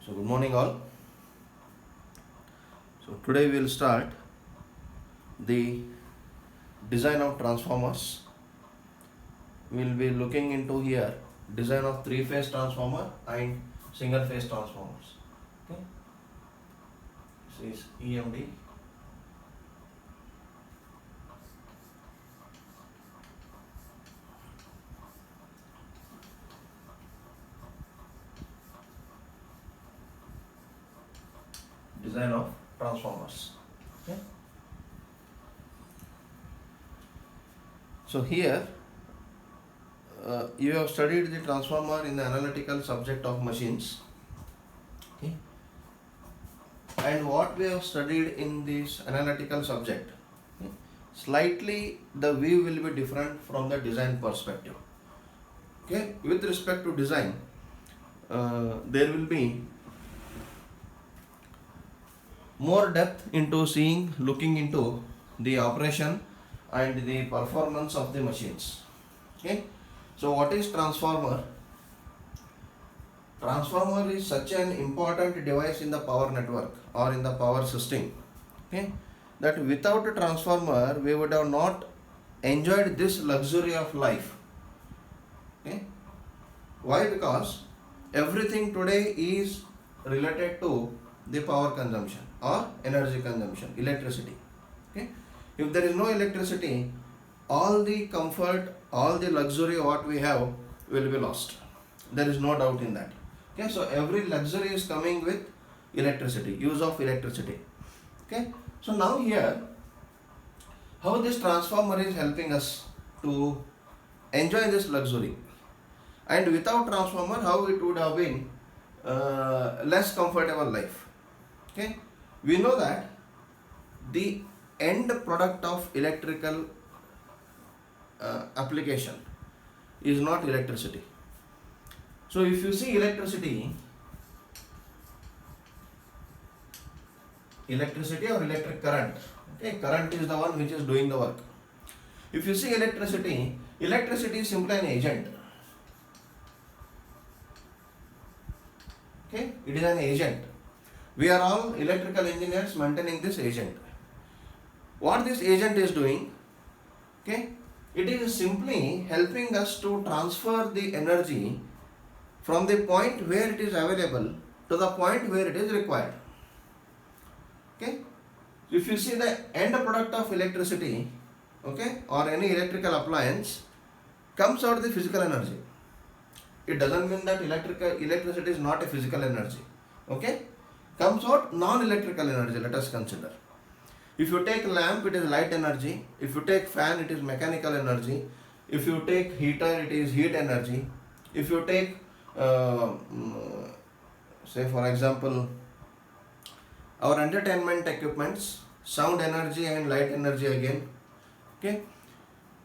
So good morning all. So today we will start the design of transformers. We will be looking into here design of three-phase transformer and single-phase transformers. Okay. This is EMD. Design of transformers. Okay. So here you have studied the transformer in the analytical subject of machines. Okay. And what we have studied in this analytical subject, okay, slightly the view will be different from the design perspective. Okay, with respect to design, there will be more depth into looking into the operation and the performance of the machines. Okay, so what is transformer? Transformer is such an important device in the power network or in the power system. Okay, that without a transformer we would have not enjoyed this luxury of life. Okay, why? Because everything today is related to the power consumption or energy consumption, electricity. Okay, if there is no electricity, all the comfort, all the luxury what we have will be lost. There is no doubt in that. Okay, so every luxury is coming with electricity, use of electricity. Okay, so now here, how this transformer is helping us to enjoy this luxury, and without transformer, how it would have been less comfortable life. Okay, we know that the end product of electrical application is not electricity. So if you see electricity or electric current, okay, current is the one which is doing the work. If you see electricity is simply an agent. Okay, it is an agent. We are all electrical engineers maintaining this agent. What this agent is doing, okay, it is simply helping us to transfer the energy from the point where it is available to the point where it is required. Okay, if you see the end product of electricity, okay, or any electrical appliance, comes out the physical energy. It doesn't mean that electricity is not a physical energy. Okay, comes out non-electrical energy. Let us consider. If you take lamp, it is light energy. If you take fan, it is mechanical energy. If you take heater, it is heat energy. If you take say for example our entertainment equipments, sound energy and light energy again. Okay,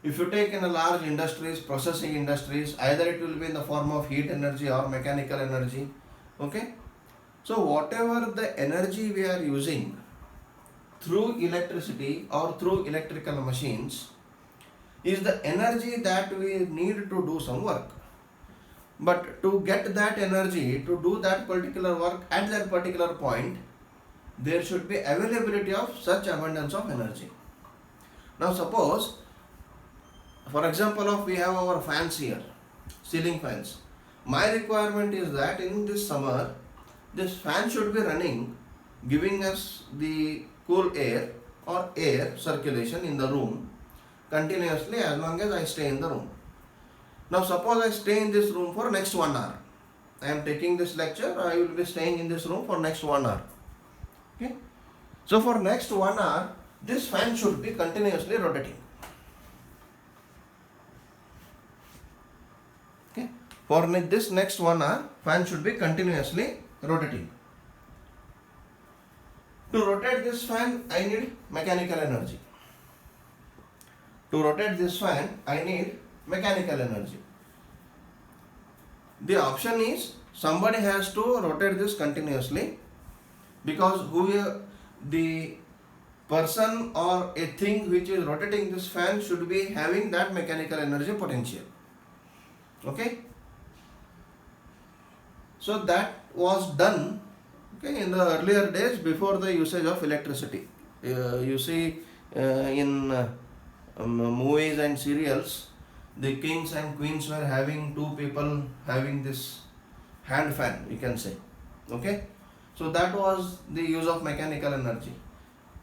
if you take in a large industries, processing industries, either it will be in the form of heat energy or mechanical energy. Okay, so whatever the energy we are using through electricity or through electrical machines is the energy that we need to do some work. But to get that energy to do that particular work at that particular point, there should be availability of such abundance of energy. Now suppose, for example, we have our fans here, ceiling fans. My requirement is that in this summer, this fan should be running, giving us the cool air or air circulation in the room continuously as long as I stay in the room. Now suppose I stay in this room for next 1 hour. I am taking this lecture, I will be staying in this room for next 1 hour. Okay. So for next 1 hour, this fan should be continuously rotating. Okay. For this next 1 hour, fan should be continuously rotating. To rotate this fan, I need mechanical energy. To rotate this fan, I need mechanical energy. The option is somebody has to rotate this continuously, because the person or a thing which is rotating this fan should be having that mechanical energy potential. Okay, so that was done Okay, in the earlier days before the usage of electricity, you see in movies and serials, the kings and queens were having two people having this hand fan, we can say. Okay, so that was the use of mechanical energy.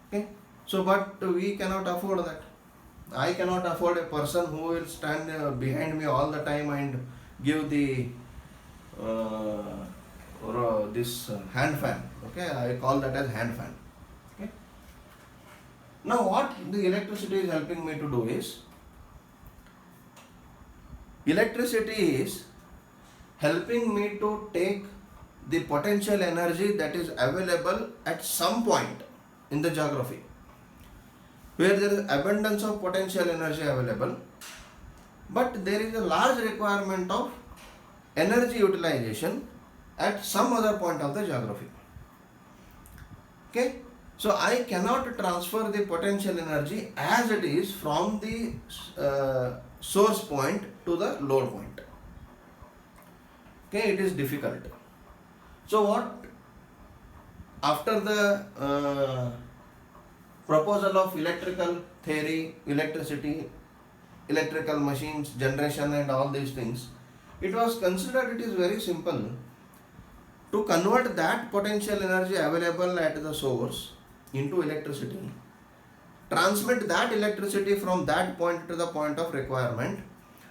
Okay, so but we cannot afford that. I cannot afford a person who will stand behind me all the time and give the this hand fan. Okay, I call that as hand fan. Okay. Now what the electricity is helping me to do is, electricity is helping me to take the potential energy that is available at some point in the geography where there is abundance of potential energy available, but there is a large requirement of energy utilization at some other point of the geography. Okay, so I cannot transfer the potential energy as it is from the source point to the load point. Okay, it is difficult. So what, after the proposal of electrical theory, electricity, electrical machines, generation and all these things, it was considered it is very simple to convert that potential energy available at the source into electricity, transmit that electricity from that point to the point of requirement,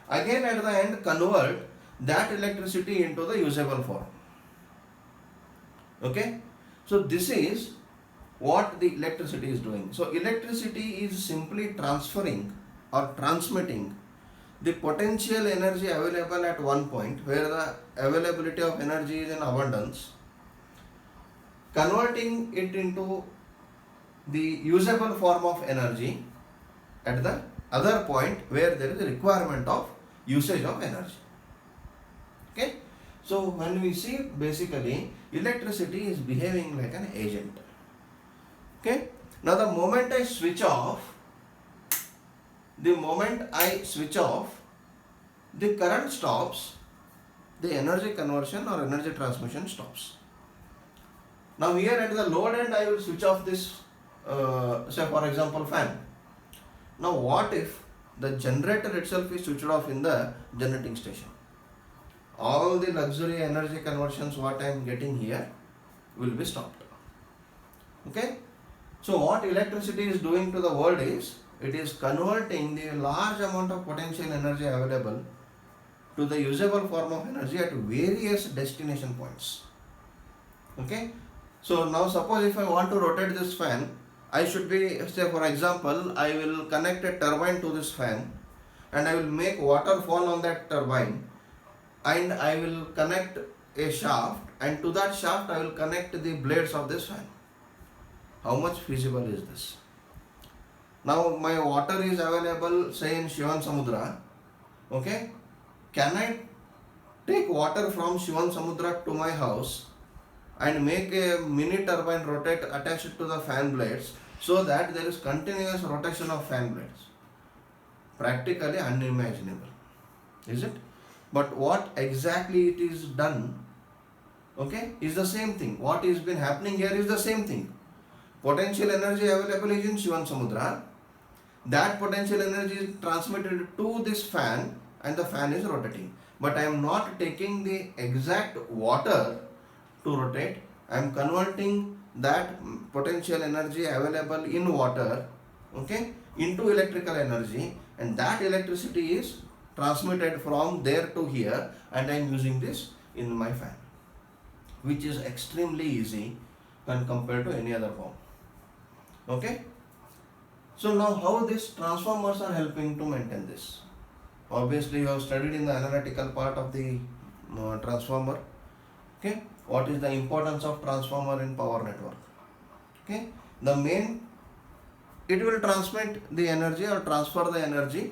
again at the end convert that electricity into the usable form. Okay, so this is what the electricity is doing. So electricity is simply transferring or transmitting the potential energy available at one point where the availability of energy is in abundance, converting it into the usable form of energy at the other point where there is a requirement of usage of energy. Okay, so when we see, basically electricity is behaving like an agent. Okay, now the moment I switch off, the current stops, the energy conversion or energy transmission stops. Now here at the load end I will switch off this, say for example fan. Now what if the generator itself is switched off in the generating station? All the luxury energy conversions what I am getting here will be stopped. Okay, so what electricity is doing to the world is, it is converting the large amount of potential energy available to the usable form of energy at various destination points. Okay, so now suppose if I want to rotate this fan, I should be, say for example, I will connect a turbine to this fan and I will make water fall on that turbine, and I will connect a shaft, and to that shaft I will connect the blades of this fan. How much feasible is this? Now my water is available, say in Shivan Samudra. Okay, can I take water from Shivan Samudra to my house and make a mini turbine rotate, attach it to the fan blades so that there is continuous rotation of fan blades? Practically unimaginable, is it? But what exactly it is done, okay, is the same thing. What is been happening here is the same thing. Potential energy available is in Shivan Samudra. That potential energy is transmitted to this fan and the fan is rotating. But I am not taking the exact water to rotate. I am converting that potential energy available in water, okay, into electrical energy, and that electricity is transmitted from there to here, and I am using this in my fan, which is extremely easy when compared to any other form. Okay, so now how these transformers are helping to maintain this? Obviously you have studied in the analytical part of the transformer. Okay, what is the importance of transformer in power network? Okay, the main, it will transmit the energy or transfer the energy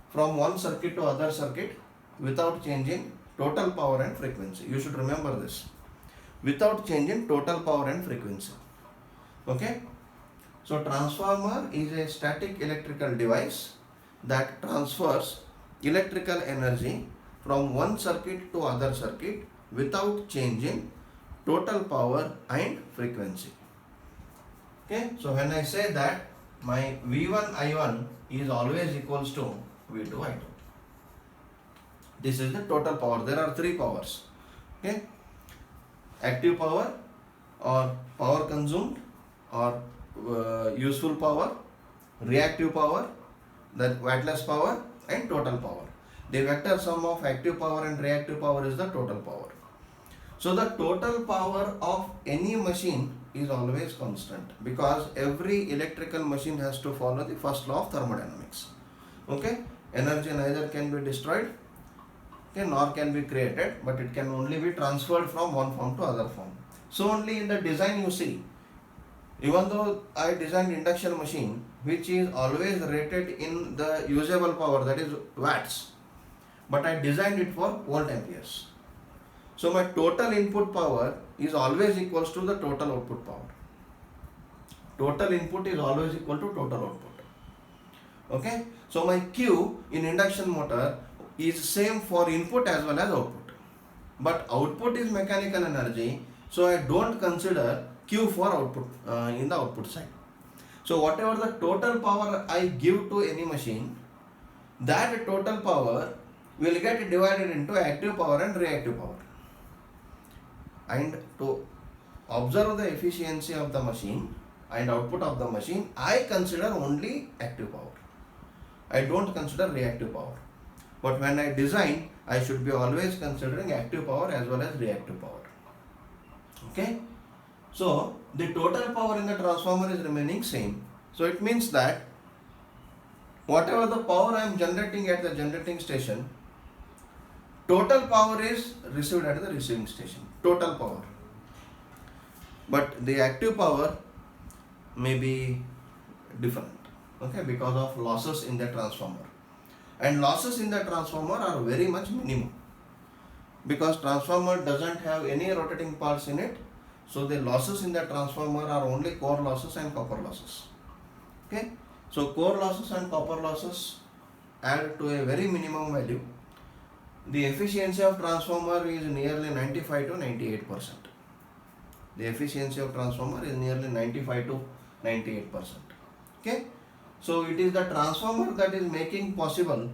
from one circuit to other circuit without changing total power and frequency. You should remember this, without changing total power and frequency. Okay, so transformer is a static electrical device that transfers electrical energy from one circuit to other circuit without changing total power and frequency. Okay, so when I say that my V1 I1 is always equals to V2 I2. This is the total power. There are three powers. Okay, active power or power consumed or useful power, reactive power, that wattless power and total power. The vector sum of active power and reactive power is the total power. So the total power of any machine is always constant because every electrical machine has to follow the first law of thermodynamics. Okay, energy neither can be destroyed, okay, nor can be created, but it can only be transferred from one form to other form. So only in the design you see, even though I designed induction machine which is always rated in the usable power, that is watts, but I designed it for volt amperes. So my total input power is always equals to the total output power. Total input is always equal to total output. Okay, so my Q in induction motor is same for input as well as output, but output is mechanical energy, so I don't consider Q for output in the output side. So whatever the total power I give to any machine, that total power will get divided into active power and reactive power. And to observe the efficiency of the machine and output of the machine, I consider only active power. I don't consider reactive power. But when I design, I should be always considering active power as well as reactive power. Okay? So the total power in the transformer is remaining same. So it means that whatever the power I am generating at the generating station, total power is received at the receiving station. Total power. But the active power may be different. Okay, because of losses in the transformer. And losses in the transformer are very much minimum. Because transformer doesn't have any rotating parts in it. So the losses in the transformer are only core losses and copper losses. Okay. So core losses and copper losses add to a very minimum value. The efficiency of transformer is nearly 95 to 98%. The efficiency of transformer is nearly 95 to 98%. Okay. So it is the transformer that is making possible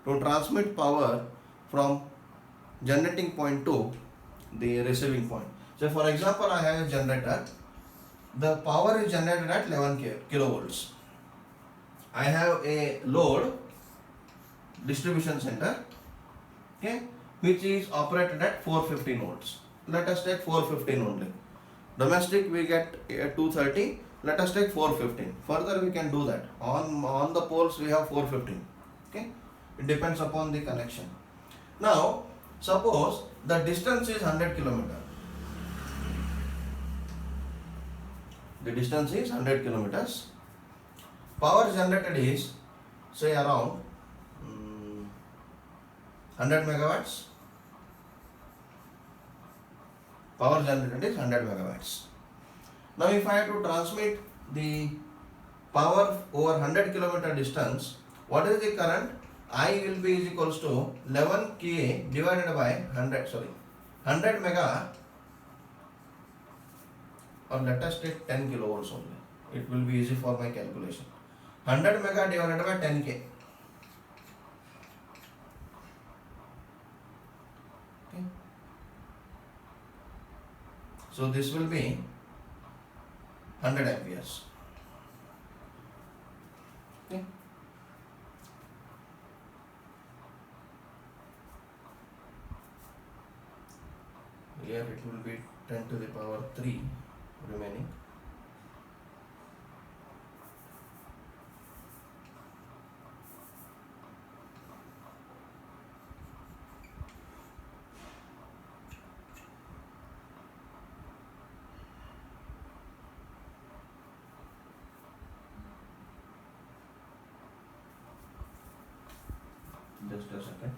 to transmit power from generating point to the receiving point. So for example, I have a generator. The power is generated at 11 kilovolts. I have a load distribution center, okay, which is operated at 415 volts. Let us take 415 only. Domestic we get 230. Let us take 415. Further we can do that. On the poles we have 415. Okay, it depends upon the connection. Now suppose the distance is 100 kilometer. The distance is 100 kilometers. Power generated is say around 100 megawatts. Power generated is 100 megawatts. Now if I have to transmit the power over 100 kilometer distance, what is the current? I will be is equals to 11 kA divided by 100 mega, or let us take 10 kilovolts only. It will be easy for my calculation. 100 mega divided by 10 K. Okay. So this will be 100 amperes. Okay. Here it will be 10 to the power 3 remaining. Just a second.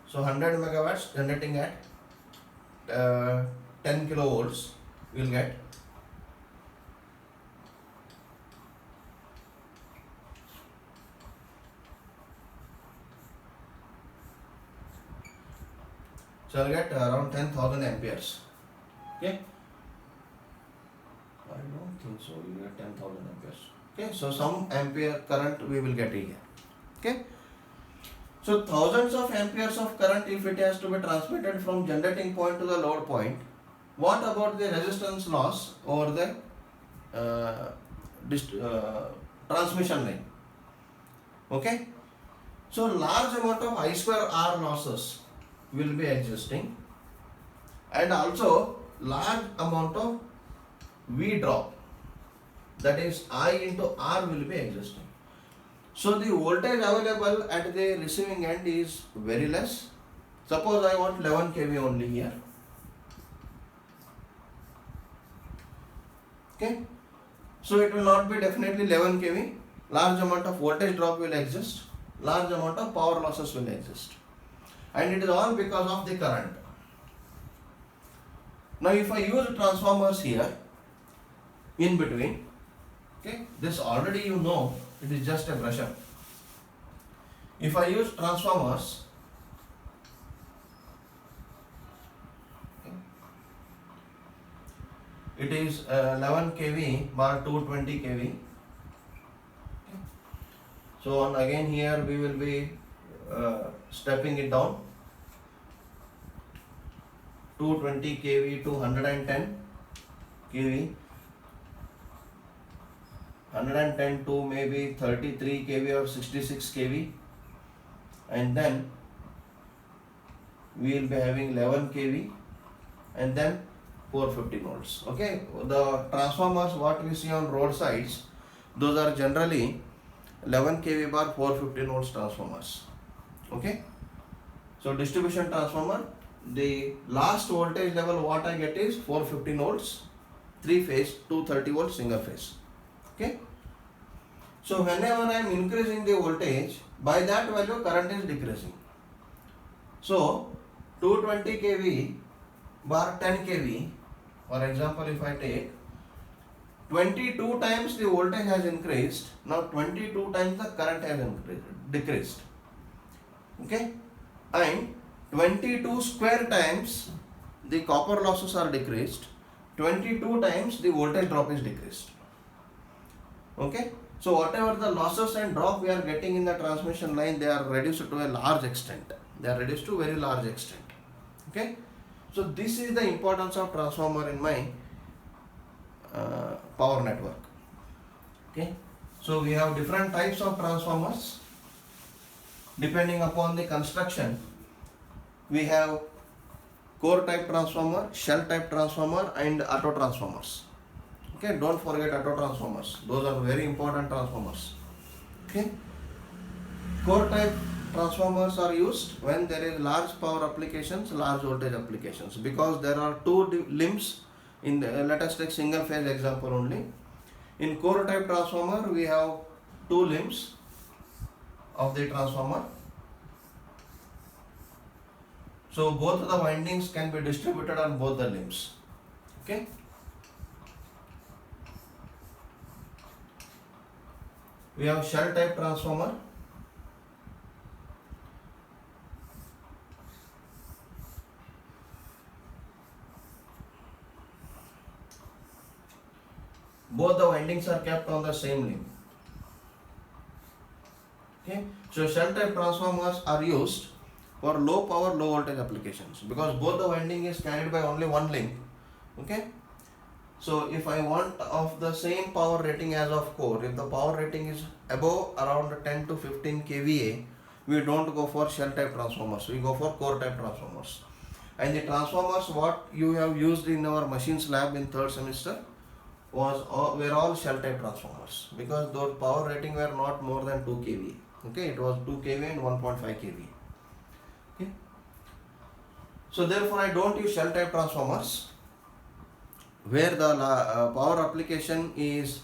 So 100 megawatts generating at 10 kilovolts will get 10 So I'll get around 10,000 amperes. Okay. I don't think so. You get 10,000 amperes. Okay. So some ampere current we will get here. Okay. So thousands of amperes of current, if it has to be transmitted from generating point to the load point, what about the resistance loss over the transmission line? Okay. So large amount of I square R losses will be existing, and also large amount of V drop, that is I into R, will be existing. So the voltage available at the receiving end is very less. Suppose I want 11 kV only here. Okay. So it will not be definitely 11 kV. Large amount of voltage drop will exist. Large amount of power losses will exist. And it is all because of the current. Now if I use transformers here in between, okay, this already you know, it is just a brush up. If I use transformers, okay, it is 11 kV bar 220 kV. Okay. So on again here we will be stepping it down, 220 kV to 110 kV, 110 to maybe 33 kV or 66 kV, and then we will be having 11 kV and then 450 volts. Okay, the transformers what we see on roadsides, those are generally 11 kV bar 450 volts transformers. Okay, so distribution transformer, the last voltage level what I get is 450 volts, 3 phase, 230 volts single phase. Okay. So whenever I am increasing the voltage, by that value current is decreasing. So 220 kV bar 10 kV, for example, if I take 22 times the voltage has increased, now 22 times the current has decreased. Okay, and 22 square times the copper losses are decreased, 22 times the voltage drop is decreased. Okay, so whatever the losses and drop we are getting in the transmission line, they are reduced to a large extent. They are reduced to very large extent. Okay, so this is the importance of transformer in my power network. Okay, so we have different types of transformers depending upon the construction. We have core type transformer, shell type transformer, and auto transformers. Okay, don't forget auto transformers. Those are very important transformers. Okay, core type transformers are used when there is large power applications, large voltage applications, because there are two limbs in the, let us take single phase example only. In core type transformer we have two limbs of the transformer. So both the windings can be distributed on both the limbs. Okay. We have shell type transformer. Both the windings are kept on the same limb. Okay. So shell type transformers are used for low power, low voltage applications because both the winding is carried by only one link. Okay. So if I want of the same power rating as of core, if the power rating is above around 10 to 15 kVA, we don't go for shell type transformers, we go for core type transformers. And the transformers what you have used in our machines lab in third semester were all shell type transformers because those power rating were not more than 2 kVA. Okay, it was 2 kVA and 1.5 kVA. Okay. So therefore I don't use shell type transformers where the power application is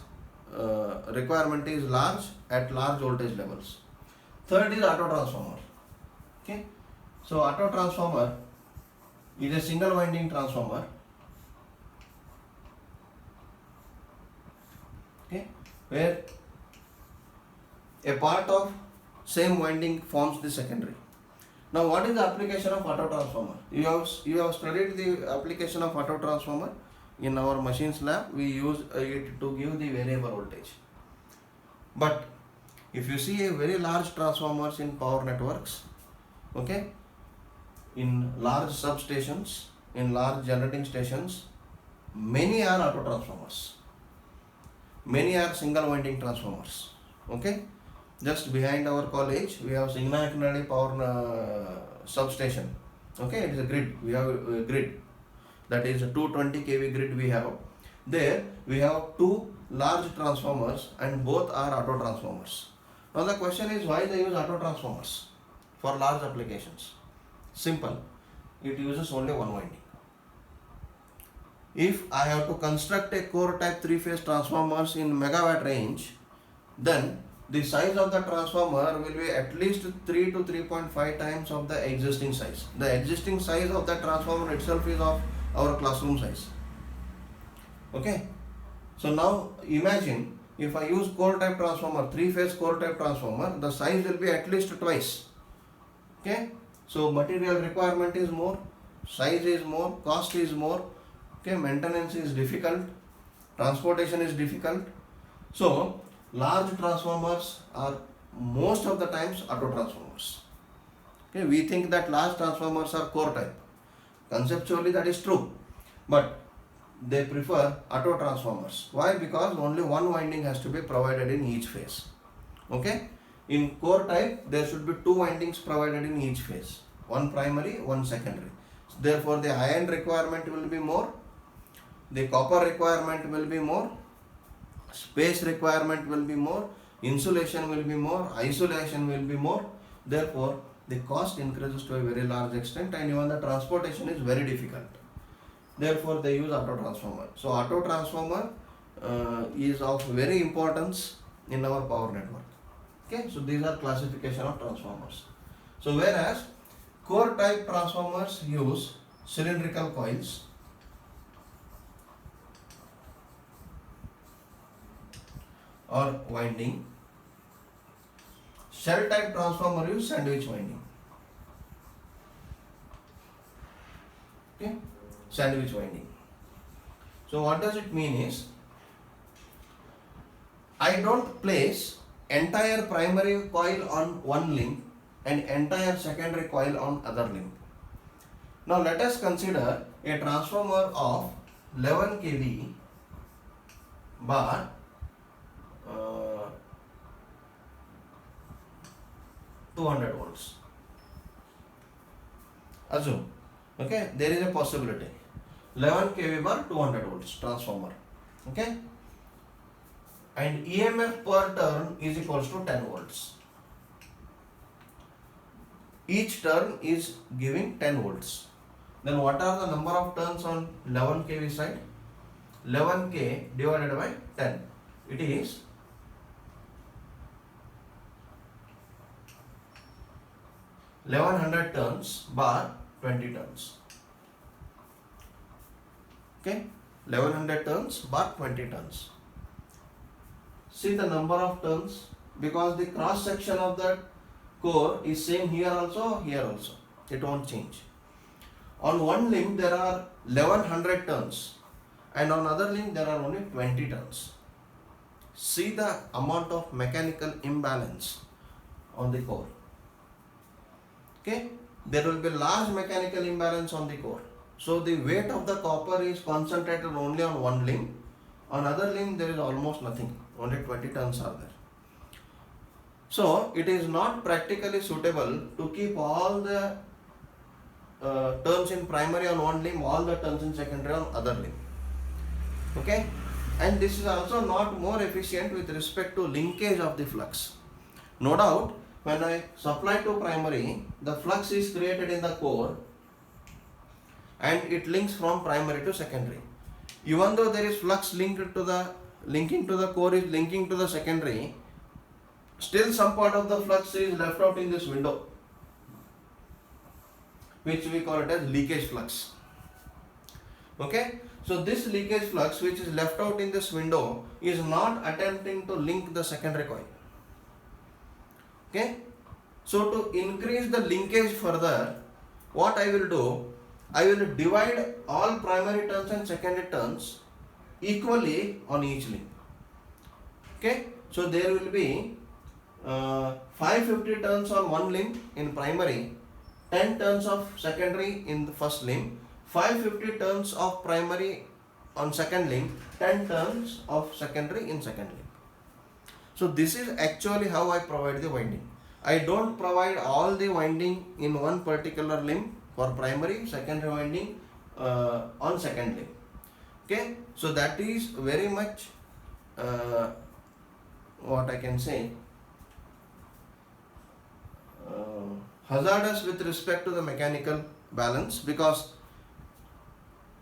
requirement is large at large voltage levels. Third is auto transformer. Okay, so auto transformer is a single winding transformer. Okay, where a part of same winding forms the secondary. Now what is the application of auto transformer? You have studied the application of auto transformer in our machines lab. We use it to give the variable voltage. But if you see a very large transformers in power networks, okay, in large substations, in large generating stations, many are auto transformers, many are single winding transformers. Okay, just behind our college we have Singanaknadi power substation. Okay, it is a grid. We have a grid, that is a 220 kV grid we have. There we have two large transformers and both are auto transformers. Now the question is, why they use auto transformers for large applications? Simple, it uses only one winding. If I have to construct a core type 3-phase transformers in megawatt range, then the size of the transformer will be at least 3 to 3.5 times of the existing size. The existing size of the transformer itself is of our classroom size. Okay, so now imagine if I use core type transformer, 3-phase core type transformer, the size will be at least twice. Okay, so material requirement is more, size is more, cost is more. Okay, maintenance is difficult, transportation is difficult. So large transformers are most of the times auto transformers. Okay, we think that large transformers are core type. Conceptually that is true, but they prefer auto transformers. Why? Because only one winding has to be provided in each phase. Okay, in core type there should be two windings provided in each phase, one primary, one secondary. So therefore the iron requirement will be more, the copper requirement will be more, space requirement will be more, insulation will be more, isolation will be more. Therefore the cost increases to a very large extent, and even the transportation is very difficult. Therefore they use auto transformer. So auto transformer is of very importance in our power network. Okay, so these are classification of transformers. So whereas core type transformers use cylindrical coils, or winding, shell type transformer use sandwich winding. Okay, sandwich winding. So what does it mean is, I don't place entire primary coil on one link and entire secondary coil on other link. Now let us consider a transformer of 11 kV bar 200 volts. Assume, okay, there is a possibility 11 kV bar 200 volts transformer. Okay, and EMF per turn is equals to 10 volts. Each turn is giving 10 volts. Then what are the number of turns on 11 kV side? 11k divided by 10. It is 1100 turns bar 20 turns. Okay, 1100 turns bar 20 turns. See the number of turns, because the cross section of the core is same here also, here also. It won't change. On one link there are 1100 turns and on other link there are only 20 turns. See the amount of mechanical imbalance on the core. Okay, there will be large mechanical imbalance on the core. So the weight of the copper is concentrated only on one link. On other link there is almost nothing, only 20 tons are there. So it is not practically suitable to keep all the turns in primary on one limb, all the turns in secondary on other limb. Okay, and this is also not more efficient with respect to linkage of the flux. No doubt, when I supply to primary, the flux is created in the core and it links from primary to secondary. Even though there is flux linking to the core is linking to the secondary, still some part of the flux is left out in this window, which we call it as leakage flux. Okay, so this leakage flux which is left out in this window is not attempting to link the secondary coil. Okay, So to increase the linkage further, what I will do, I will divide all primary turns and secondary turns equally on each link. Okay, so there will be 550 turns on one limb in primary, 10 turns of secondary in the first limb, 550 turns of primary on second limb, 10 turns of secondary in second limb. So this is actually how I provide the winding. I don't provide all the winding in one particular limb for primary, secondary winding on second limb. Okay, so that is very much what I can say hazardous with respect to the mechanical balance, because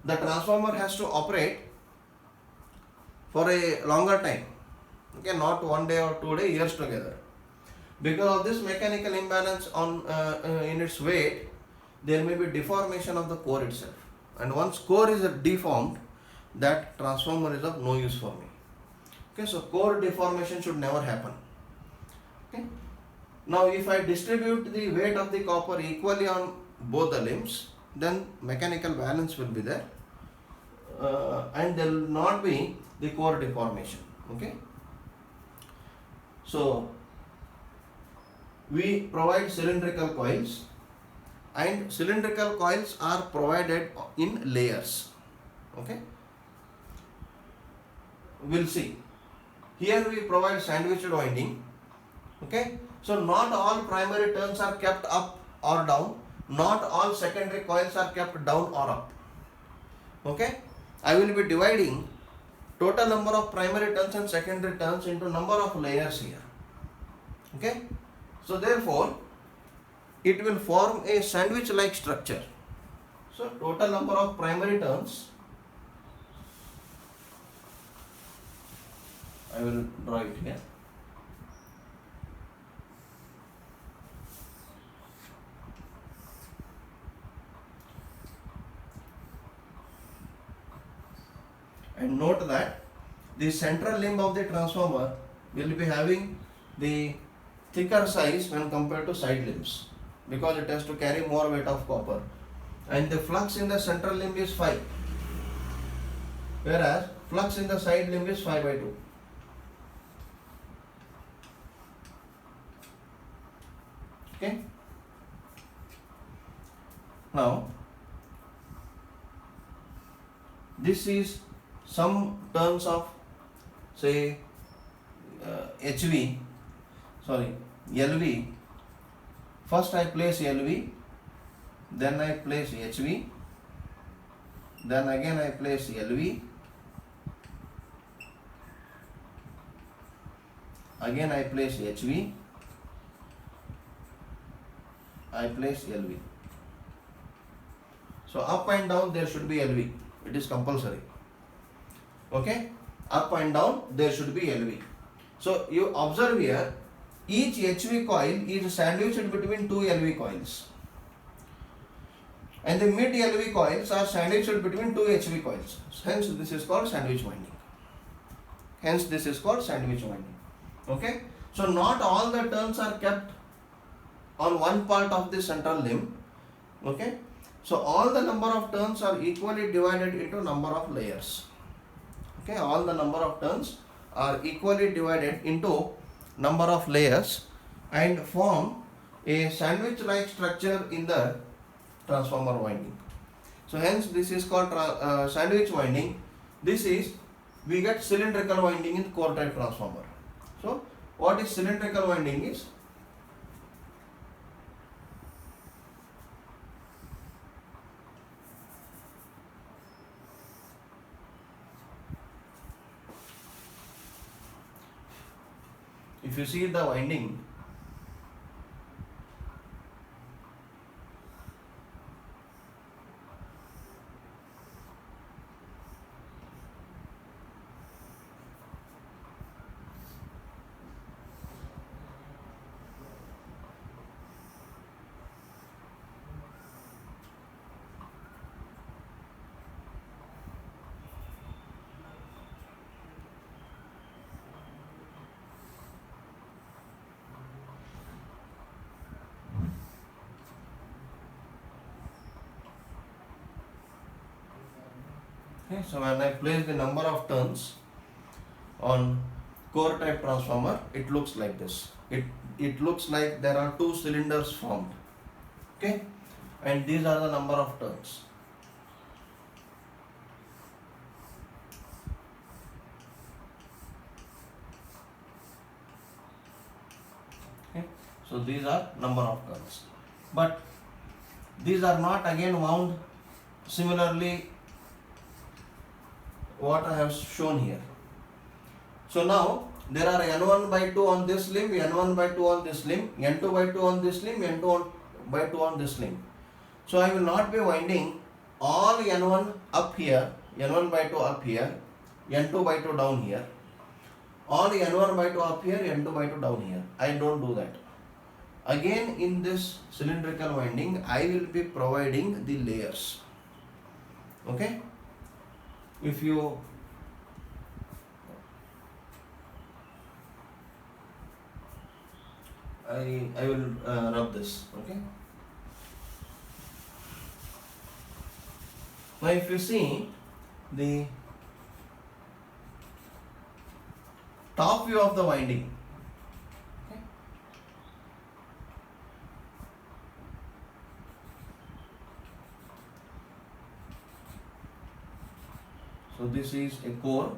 the transformer has to operate for a longer time. Okay, not 1 day or 2 days, years together. Because of this mechanical imbalance on in its weight, there may be deformation of the core itself. And once core is deformed, that transformer is of no use for me. Okay, so core deformation should never happen. Okay. Now, if I distribute the weight of the copper equally on both the limbs, then mechanical balance will be there, and there will not be the core deformation. Okay. So we provide cylindrical coils, and cylindrical coils are provided in layers. Okay. We'll see. Here we provide sandwiched winding. Okay. So not all primary turns are kept up or down. Not all secondary coils are kept down or up. Okay. I will be dividing total number of primary turns and secondary turns into number of layers here. Okay. So therefore, it will form a sandwich like structure. So total number of primary turns, I will draw it here. And note that the central limb of the transformer will be having the thicker size when compared to side limbs, because it has to carry more weight of copper, and the flux in the central limb is 5, whereas flux in the side limb is 5/2. Okay. Now this is some terms of, say, LV. First I place LV, then I place HV, then again I place LV, again I place HV, I place LV. So up and down there should be LV. It is compulsory. Okay, up and down there should be LV. So you observe here, each HV coil is sandwiched between two LV coils, and the mid LV coils are sandwiched between two HV coils. Hence this is called sandwich winding. Okay, so not all the turns are kept on one part of the central limb. Okay, so all the number of turns are equally divided into number of layers. Okay, all the number of turns are equally divided into number of layers and form a sandwich like structure in the transformer winding. So hence this is called sandwich winding. This is, we get cylindrical winding in core type transformer. So what is cylindrical winding is, if you see the winding, Okay, so when I place the number of turns on core type transformer, it looks like this. It looks like there are two cylinders formed. Okay, and these are the number of turns. Okay, so these are number of turns, but these are not again wound similarly what I have shown here. So now there are N1 by 2 on this limb, N1 by 2 on this limb, N2 by 2 on this limb, N2 by 2 on this limb. So I will not be winding all N1 up here, N1 by 2 up here, N2 by 2 down here, all N1 by 2 up here, N2 by 2 down here. I don't do that. Again in this cylindrical winding, I will be providing the layers. Okay? If you I will rub this. Okay? Now if you see the top view of the winding, okay, so this is a core,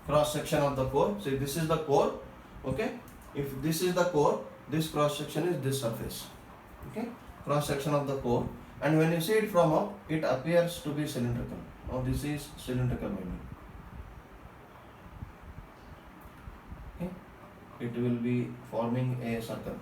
cross section of the core. So this is the core. Okay, if this is the core, this cross section is this surface. Okay, cross section of the core, and when you see it from up, it appears to be cylindrical. Now this is cylindrical winding. Okay, it will be forming a circle.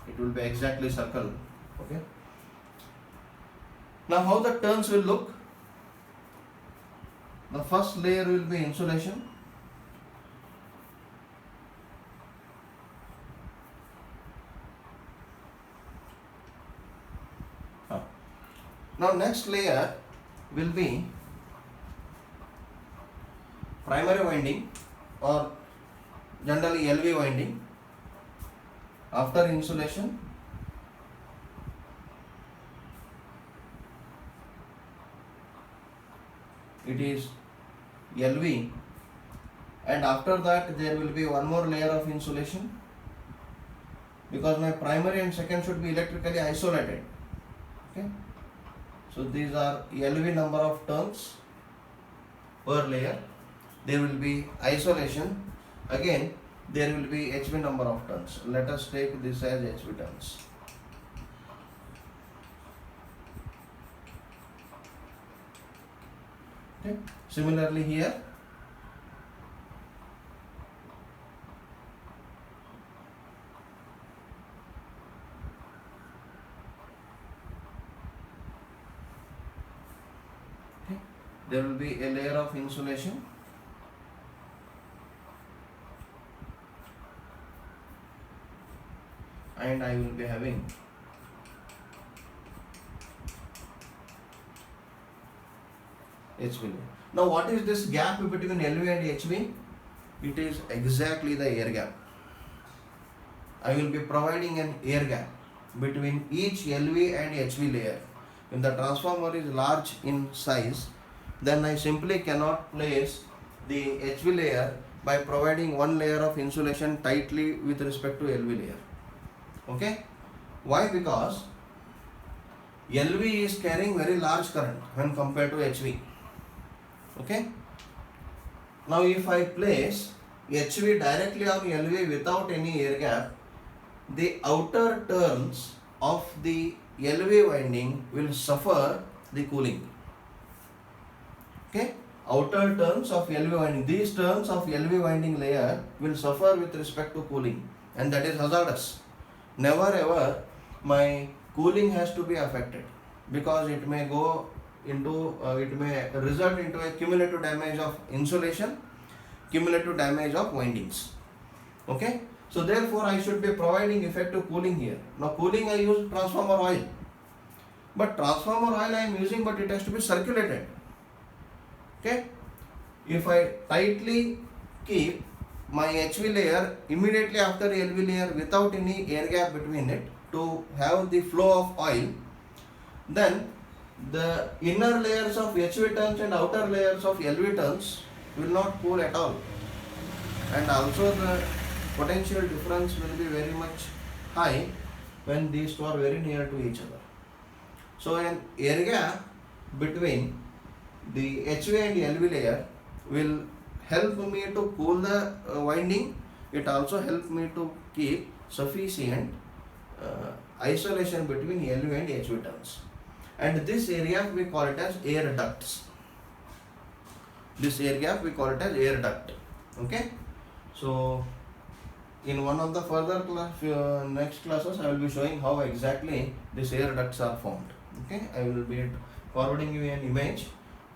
It will be exactly circle. Okay. Now how the turns will look? The first layer will be insulation. Now next layer will be primary winding or generally LV winding. After insulation, it is LV, and after that there will be one more layer of insulation, because my primary and second should be electrically isolated. Okay, so these are LV number of turns per layer. There will be isolation. Again there will be HV number of turns. Let us take this as HV turns. Okay. Similarly here, okay, there will be a layer of insulation. And I will be having HV. Now what is this gap between LV and HV? It is exactly the air gap. I will be providing an air gap between each LV and HV layer. If the transformer is large in size, then I simply cannot place the HV layer by providing one layer of insulation tightly with respect to LV layer. Okay, why? Because LV is carrying very large current when compared to HV. Okay, now if I place HV directly on LV without any air gap, the outer turns of the LV winding will suffer the cooling. Okay, outer turns of LV winding, these turns of LV winding layer will suffer with respect to cooling, and that is hazardous. Never ever my cooling has to be affected, because it may go into it may result into a cumulative damage of insulation, cumulative damage of windings. Okay, so therefore I should be providing effective cooling here. Now cooling I use transformer oil, but transformer oil I am using, but it has to be circulated. Okay, if I tightly keep my HV layer immediately after LV layer without any air gap between it to have the flow of oil, then the inner layers of HV turns and outer layers of LV turns will not cool at all, and also the potential difference will be very much high when these two are very near to each other. So an air gap between the HV and LV layer will help me to cool the winding. It also helps me to keep sufficient isolation between LV and HV turns. And this area we call it as air ducts. This air gap we call it as air duct. Okay. So in one of the further next classes I will be showing how exactly these air ducts are formed. Okay. I will be forwarding you an image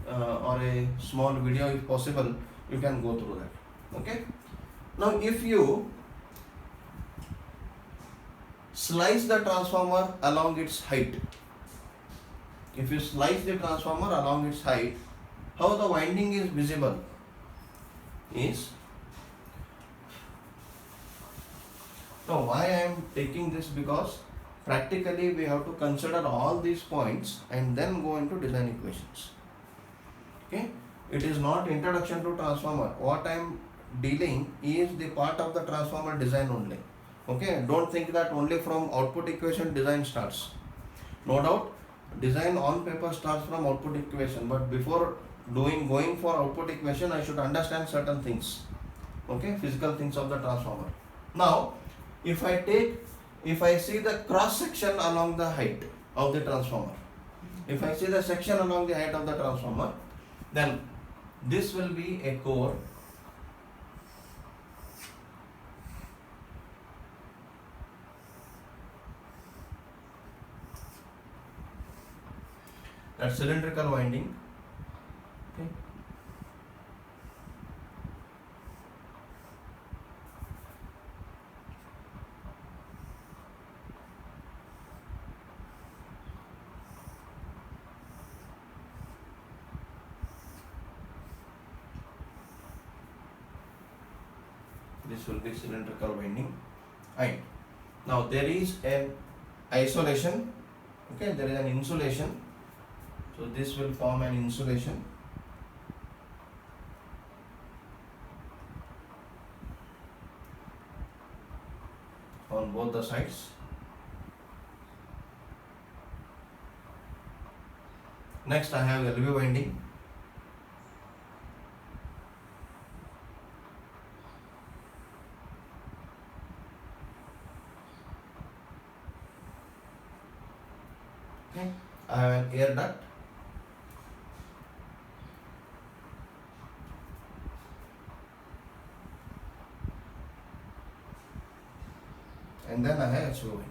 or a small video if possible. You can go through that. Okay. Now if you slice the transformer along its height, if you slice the transformer along its height, how the winding is visible is, now why I am taking this, because practically we have to consider all these points and then go into design equations. Okay, it is not introduction to transformer. What I am dealing is the part of the transformer design only. Okay, don't think that only from output equation design starts. No doubt design on paper starts from output equation, but before going for output equation I should understand certain things. Okay, physical things of the transformer. Now if I see the cross section along the height of the transformer, if I see the section along the height of the transformer, then this will be a core. That cylindrical winding. Okay. This will be cylindrical winding. Right. Now there is an isolation. Okay, there is an insulation. So this will form an insulation. On both the sides. Next I have LV winding. Okay, I have an air duct. And then I have HV winding.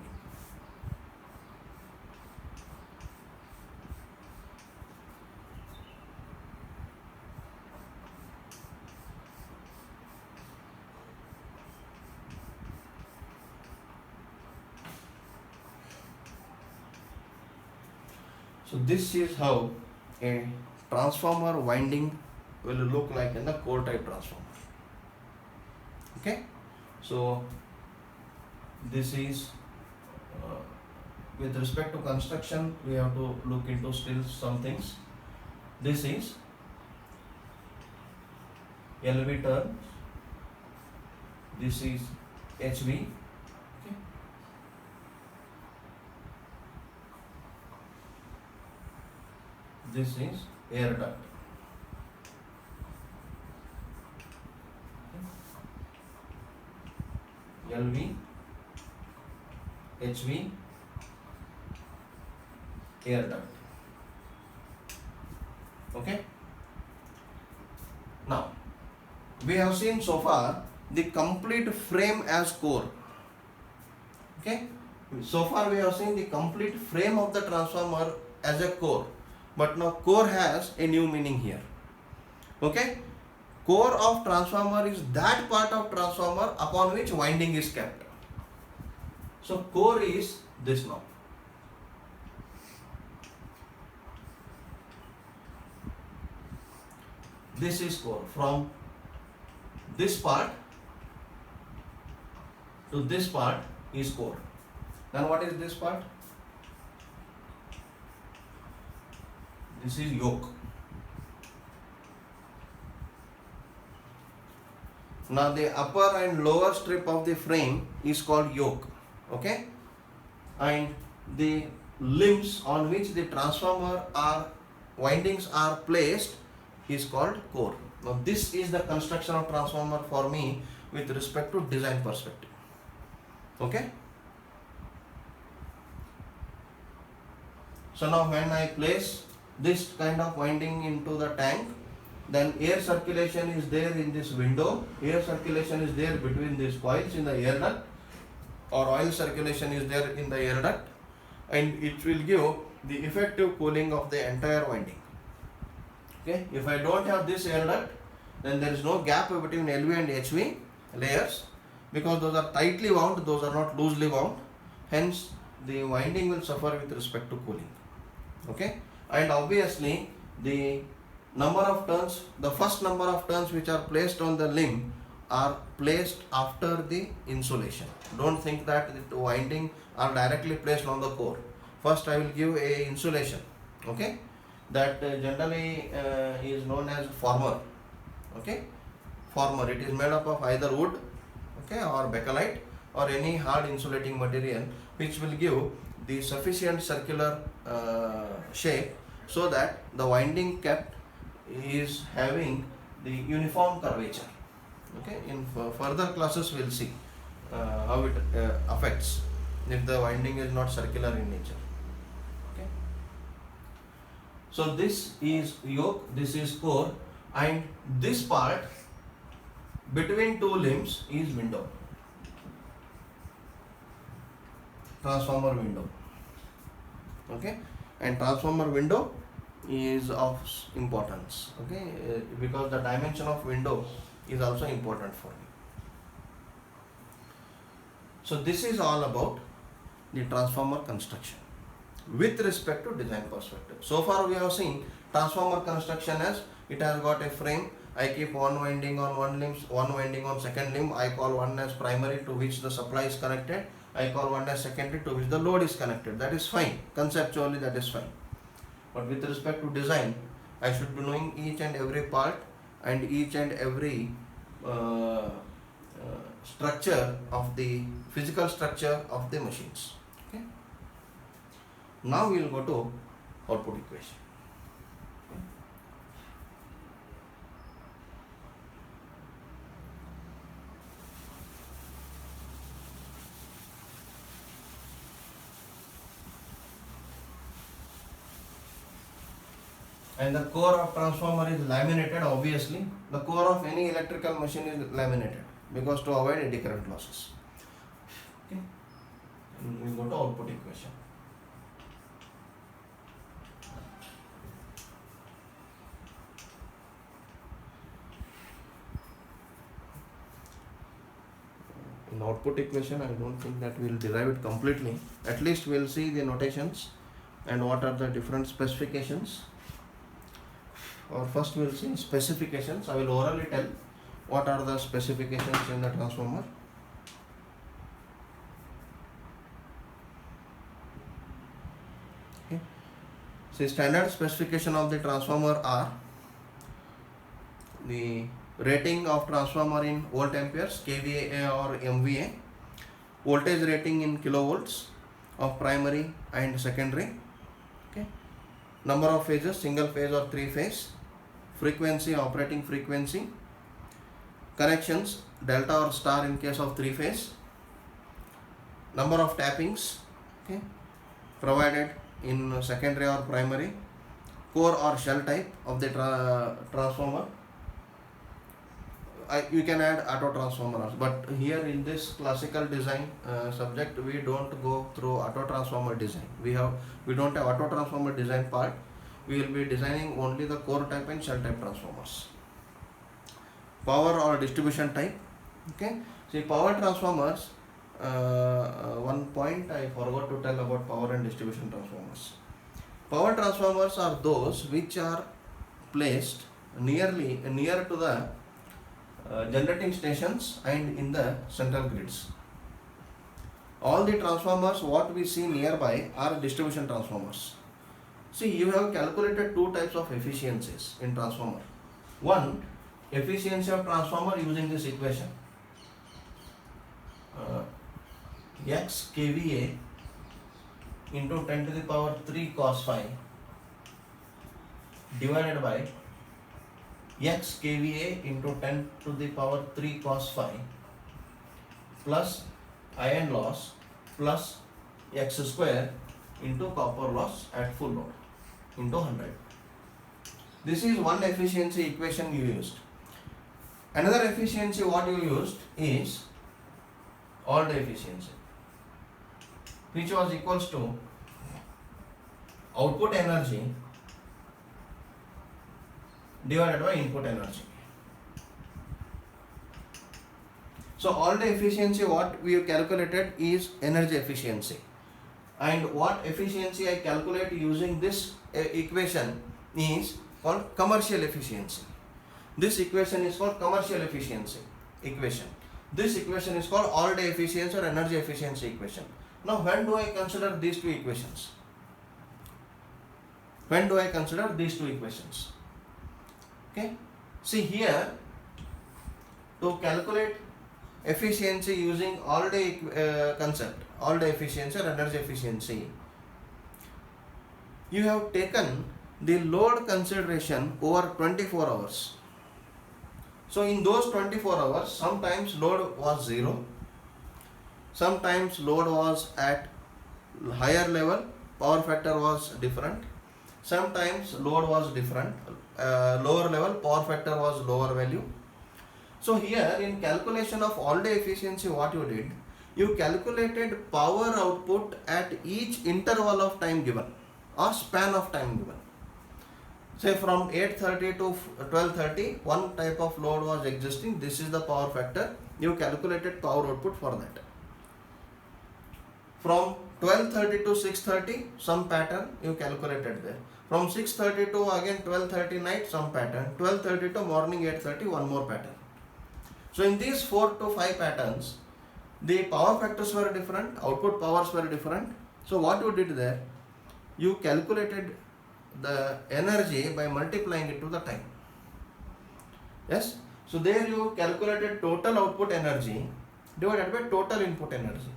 So this is how a transformer winding will look like in the core type transformer. Okay, so this is with respect to construction we have to look into still some things. This is LV turn, this is HV. Okay. This is air duct. Okay. LV, HV, air duct. Okay. Now we have seen so far the complete frame as core. Okay. So far we have seen the complete frame of the transformer as a core. but now core has a new meaning here. Okay, core of transformer is that part of transformer upon which winding is kept. So core is this now. This is core. From this part to this part is core. Then what is this part? This is yoke. Now the upper and lower strip of the frame is called yoke. Okay, and the limbs on which the transformer or windings are placed is called core. Now this is the construction of transformer for me with respect to design perspective. Okay, so now when I place this kind of winding into the tank, then air circulation is there in this window, air circulation is there between these coils in the air duct, or oil circulation is there in the air duct, and it will give the effective cooling of the entire winding. Okay, if I don't have this air duct, then there is no gap between LV and HV layers, because those are tightly wound, those are not loosely wound, hence the winding will suffer with respect to cooling. Okay, and obviously the number of turns, the first number of turns which are placed on the limb are placed after the insulation. Don't think that the winding are directly placed on the core. First I will give a insulation, okay, that generally is known as former. Okay, former, it is made up of either wood, okay, or bakelite or any hard insulating material which will give the sufficient circular shape so that the winding kept is having the uniform curvature. Okay, in further classes we will see how it affects if the winding is not circular in nature. Okay, so this is yoke, this is core, and this part between two limbs is window, transformer window. Okay, and transformer window is of importance, okay, because the dimension of window is also important for me. So this is all about the transformer construction with respect to design perspective. So far we have seen transformer construction as it has got a frame. I keep one winding on one limb, one winding on second limb. I call one as primary, to which the supply is connected. I call one as secondary, to which the load is connected. That is fine. Conceptually that is fine. But with respect to design, I should be knowing each and every part and each and every structure of the physical structure of the machines. Okay. Now we will go to output equation. And the core of transformer is laminated. Obviously the core of any electrical machine is laminated because to avoid eddy current losses. Okay, and we go to output equation. In output equation, I don't think that we will derive it completely. At least we will see the notations and what are the different specifications. Or first we will see specifications. I will orally tell what are the specifications in the transformer. Okay. So standard specification of the transformer are the rating of transformer in volt amperes, kVA or MVA, voltage rating in kilovolts of primary and secondary, okay, number of phases, single phase or three phase, frequency, operating frequency, connections, delta or star in case of three phase, number of tappings, okay, provided in secondary or primary, core or shell type of the transformer. You can add auto transformer, but here in this classical design subject we don't go through auto transformer design. We don't have auto transformer design part. we will be designing only the core type and shell type transformers. Power or distribution type. Okay, see power transformers, one point I forgot to tell about power and distribution transformers. Power transformers are those which are placed near to the generating stations and in the central grids. All the transformers what we see nearby are distribution transformers. See, you have calculated two types of efficiencies in transformer. One, efficiency of transformer using this equation, x kVA into 10 to the power 3 cos phi divided by x kVA into 10 to the power 3 cos phi plus iron loss plus x square into copper loss at full load into 100. This is one efficiency equation you used. Another efficiency what you used is all-day efficiency, which was equals to output energy divided by input energy. So all-day efficiency what we have calculated is energy efficiency, and what efficiency I calculate using this equation is called commercial efficiency. This equation is called commercial efficiency equation. This equation is called all-day efficiency or energy efficiency equation. Now when do I consider these two equations? When do I consider these two equations? Okay, see here, to calculate efficiency using all-day concept, all-day efficiency or energy efficiency, you have taken the load consideration over 24 hours. So in those 24 hours, sometimes load was 0, sometimes load was at higher level, power factor was different, sometimes load was different, lower level, power factor was lower value. So here in calculation of all-day efficiency, what you did, you calculated power output at each interval of time given or span of time given. Say from 8:30 to 12:30, one type of load was existing. This is the power factor. You calculated power output for that. From 12:30 to 6:30, some pattern you calculated there. From 6:30 to again 12:30 night, some pattern. 12:30 to morning 8:30, one more pattern. So in these 4 to 5 patterns, the power factors were different, output powers were different. So what you did there, you calculated the energy by multiplying it to the time. Yes, so there you calculated total output energy divided by total input energy.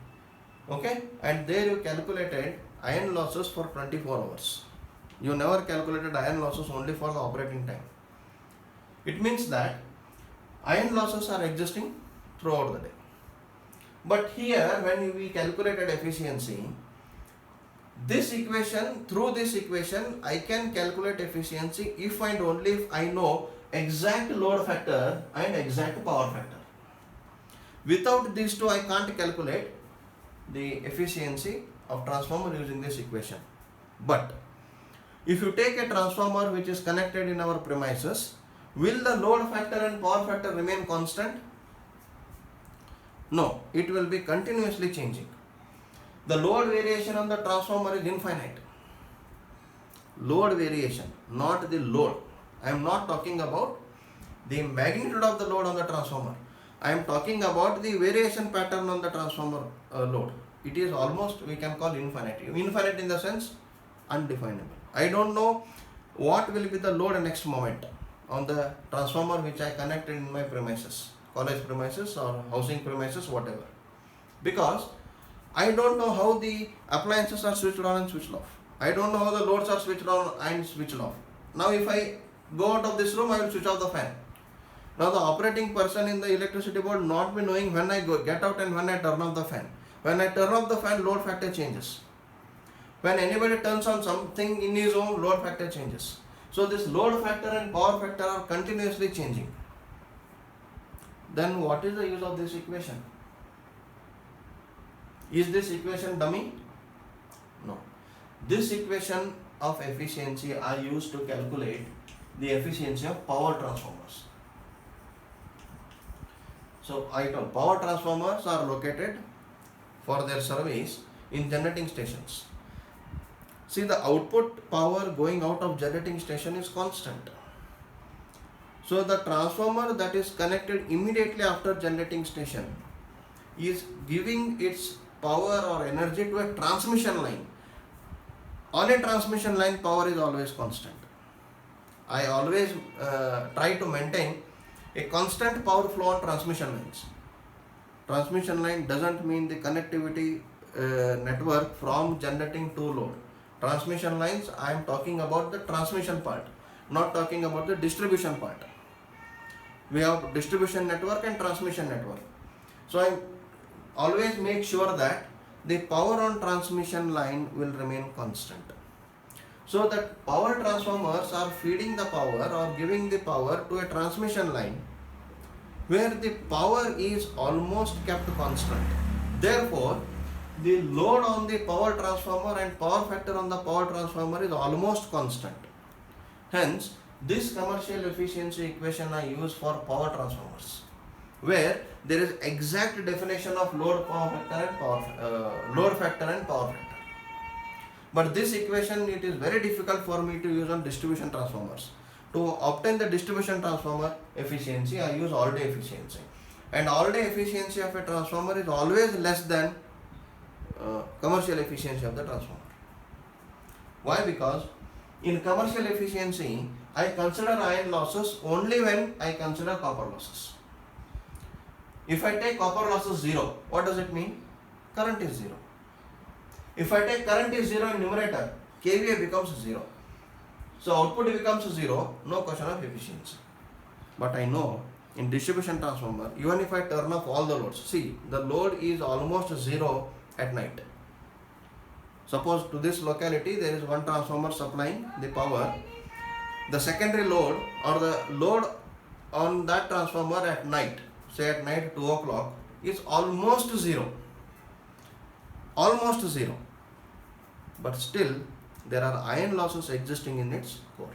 Okay, and there you calculated iron losses for 24 hours. You never calculated iron losses only for the operating time. It means that iron losses are existing throughout the day. But here when we calculated efficiency, this equation, through this equation, I can calculate efficiency if and only if I know exact load factor and exact power factor. Without these two, I can't calculate the efficiency of transformer using this equation. But if you take a transformer which is connected in our premises, will the load factor and power factor remain constant? No, it will be continuously changing. The load variation on the transformer is infinite. Load variation, not the load. I am not talking about the magnitude of the load on the transformer. I am talking about the variation pattern on the transformer load. It is almost, we can call infinite. Infinite in the sense undefinable. I don't know what will be the load next moment on the transformer which I connected in my premises, college premises or housing premises, whatever. Because I don't know how the appliances are switched on and switched off. I don't know how the loads are switched on and switched off. Now if I go out of this room, I will switch off the fan. Now the operating person in the electricity board not be knowing when I get out and when I turn off the fan. When I turn off the fan, load factor changes. When anybody turns on something in his home, load factor changes. So this load factor and power factor are continuously changing. Then what is the use of this equation? Is this equation dummy? No. This equation of efficiency are used to calculate the efficiency of power transformers. So I told power transformers are located for their service in generating stations. See, the output power going out of generating station is constant. So the transformer that is connected immediately after generating station is giving its power or energy to a transmission line. On a transmission line, power is always constant. I always try to maintain a constant power flow on transmission lines. Transmission line doesn't mean the connectivity network from generating to load. Transmission lines, I am talking about the transmission part, not talking about the distribution part. We have distribution network and transmission network. So I always make sure that the power on transmission line will remain constant. So that power transformers are feeding the power or giving the power to a transmission line where the power is almost kept constant. Therefore, the load on the power transformer and power factor on the power transformer is almost constant. Hence, this commercial efficiency equation I use for power transformers, where there is exact definition of load factor and power factor. But this equation, it is very difficult for me to use on distribution transformers. To obtain the distribution transformer efficiency, I use all-day efficiency. And all-day efficiency of a transformer is always less than commercial efficiency of the transformer. Why? Because in commercial efficiency, I consider iron losses only when I consider copper losses. If I take copper losses 0, what does it mean? Current is 0. If I take current is 0 in numerator, kVA becomes 0. So output becomes 0, no question of efficiency. But I know in distribution transformer, even if I turn off all the loads, see, the load is almost 0 at night. Suppose to this locality there is one transformer supplying the power. The secondary load or the load on that transformer at night, say at night 2 o'clock, is almost 0. Almost 0. But still there are iron losses existing in its core.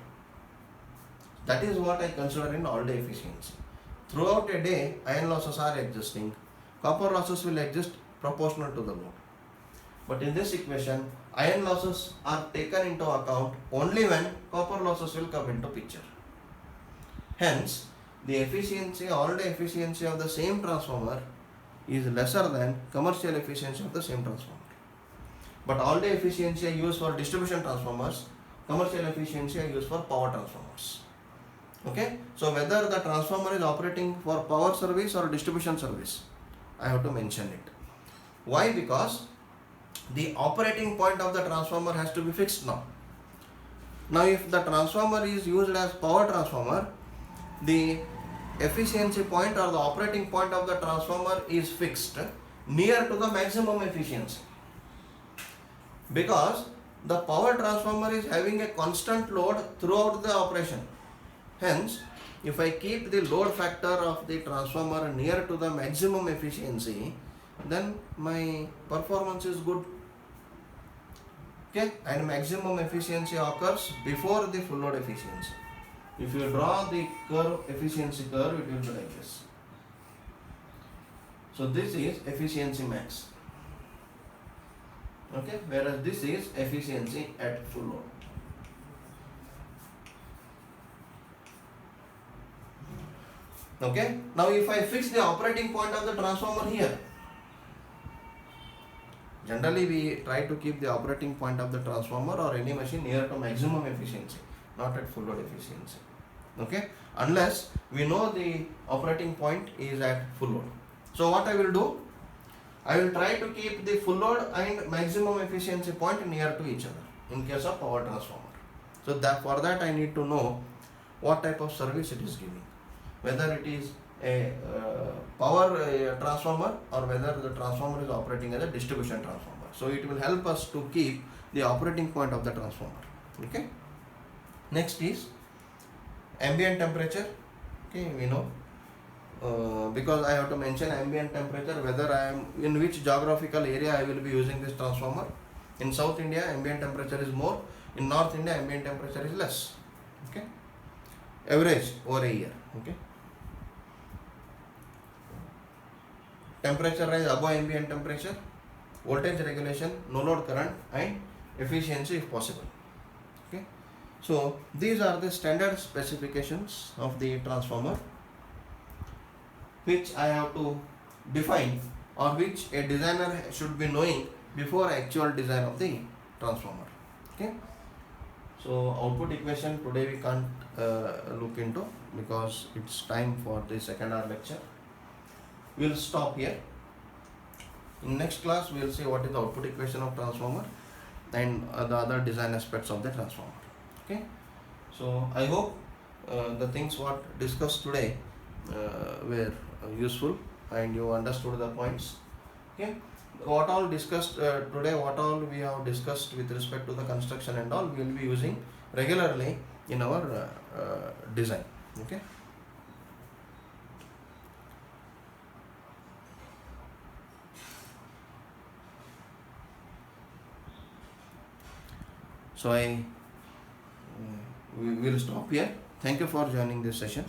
That is what I consider in all-day efficiency. Throughout a day, iron losses are existing. Copper losses will exist proportional to the load. But in this equation, iron losses are taken into account only when copper losses will come into picture. Hence, the efficiency, all-day efficiency of the same transformer is lesser than commercial efficiency of the same transformer. But all-day efficiency I use for distribution transformers, commercial efficiency I use for power transformers. Okay, so whether the transformer is operating for power service or distribution service, I have to mention it. Why? Because the operating point of the transformer has to be fixed now. Now if the transformer is used as power transformer, the efficiency point or the operating point of the transformer is fixed near to the maximum efficiency. Because the power transformer is having a constant load throughout the operation. Hence, if I keep the load factor of the transformer near to the maximum efficiency, then my performance is good. Okay, and maximum efficiency occurs before the full load efficiency. If you draw the curve, efficiency curve, it will be like this. So this is efficiency max. Okay, whereas this is efficiency at full load. Okay, now if I fix the operating point of the transformer here, generally we try to keep the operating point of the transformer or any machine near to maximum efficiency, not at full load efficiency. Okay, unless we know the operating point is at full load. So what I will do, I will try to keep the full load and maximum efficiency point near to each other in case of power transformer. So that for that I need to know what type of service it is giving, whether it is a power transformer or whether the transformer is operating as a distribution transformer. So it will help us to keep the operating point of the transformer. Okay. Next is ambient temperature. Okay, we know. Because I have to mention ambient temperature, whether I am in which geographical area I will be using this transformer. In South India, ambient temperature is more. In North India, ambient temperature is less. Okay, average over a year. Okay, temperature rise above ambient temperature, voltage regulation, no load current, and efficiency if possible. Okay, so these are the standard specifications of the transformer which I have to define, or which a designer should be knowing before actual design of the transformer. Okay, so output equation today we can't look into because it's time for the second hour lecture. We'll stop here. In next class we will see what is the output equation of transformer and the other design aspects of the transformer. Okay, so I hope the things what discussed today were useful and you understood the points. Okay, what all discussed today, what all we have discussed with respect to the construction and all, we will be using regularly in our design. Okay, so we will stop here. Thank you for joining this session.